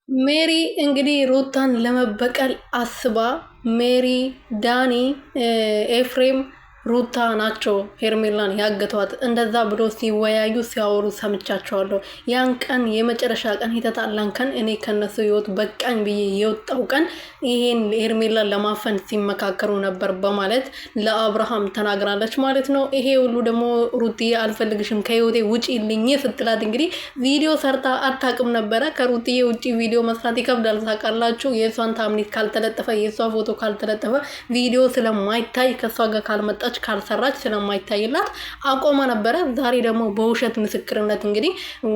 ሜሪ እንግዲህ ሩታን ለመበቀል አስባ ሜሪ፣ ዳኒ፣ ኤፍሬም ሩታ ናቸው ሄርሜላን ያገቷት። እንደዛ ብሎ ሲወያዩ ሲያወሩ ሰምቻቸዋለሁ። ያን ቀን የመጨረሻ ቀን የተጣላን ቀን እኔ ከነሱ ህይወት በቃኝ ብዬ የወጣው ቀን ይሄን ሄርሜላን ለማፈን ሲመካከሩ ነበር በማለት ለአብርሃም ተናግራለች ማለት ነው። ይሄ ሁሉ ደግሞ ሩትዬ አልፈልግሽም ከህይወቴ ውጪልኝ ስትላት እንግዲህ ቪዲዮ ሰርታ አታውቅም ነበረ። ከሩትዬ ውጪ ቪዲዮ መስራት ይከብዳል ታውቃላችሁ። የእሷን ታምኒት ካልተለጠፈ የእሷ ፎቶ ካልተለጠፈ ቪዲዮ ስለማይታይ ከእሷ ጋር ካልመጣች ካልሰራች ስለማይታይላት አቆማ ነበረ። ዛሬ ደግሞ በውሸት ምስክርነት እንግዲህ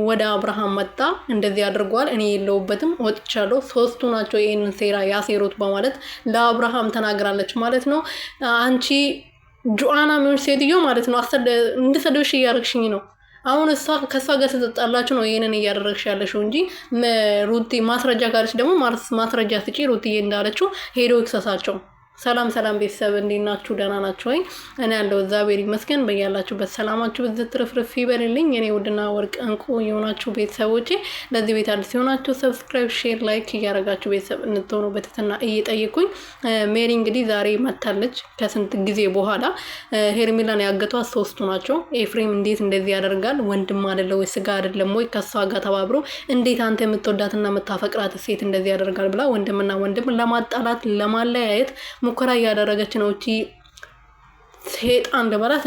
ወደ አብርሃም መጣ። እንደዚህ አድርጓል፣ እኔ የለውበትም ወጥቻለሁ፣ ሶስቱ ናቸው ይህንን ሴራ ያሴሩት በማለት ለአብርሃም ተናግራለች ማለት ነው። አንቺ ጆአና ሚሆን ሴትዮ ማለት ነው እንድሰደብሽ እያደረግሽኝ ነው። አሁን እሷ ከእሷ ጋር ስትጣላችሁ ነው ይሄንን እያደረግሽ ያለሽው እንጂ ሩቲ ማስረጃ ካለች ደግሞ ማስረጃ ስጪ። ሩትዬ እንዳለችው ሄዶ ይክሰሳቸው። ሰላም ሰላም ቤተሰብ እንዴት ናችሁ? ደህና ናችሁ ወይ? እኔ ያለው እግዚአብሔር ይመስገን። በያላችሁበት ሰላማችሁ ብዝት ትርፍርፍ ይበልልኝ። እኔ ውድና ወርቅ እንቁ የሆናችሁ ቤተሰቦቼ ለዚህ ቤት አዲስ የሆናችሁ ሰብስክራይብ፣ ሼር፣ ላይክ እያደረጋችሁ ቤተሰብ እንድትሆኑ በትህትና እየጠየኩኝ ሜሪ እንግዲህ ዛሬ መታለች ከስንት ጊዜ በኋላ። ሄርሜላን ያገቷት ሶስቱ ናቸው። ኤፍሬም እንዴት እንደዚህ ያደርጋል? ወንድም አይደለ ወይ? ስጋ አይደለም ወይ? ከሷ ጋር ተባብሮ እንዴት አንተ የምትወዳትና የምታፈቅራት ሴት እንደዚህ ያደርጋል ብላ ወንድምና ወንድም ለማጣላት ለማለያየት ሙከራ እያደረገች ነው። እቺ ሴጣን ልበላት።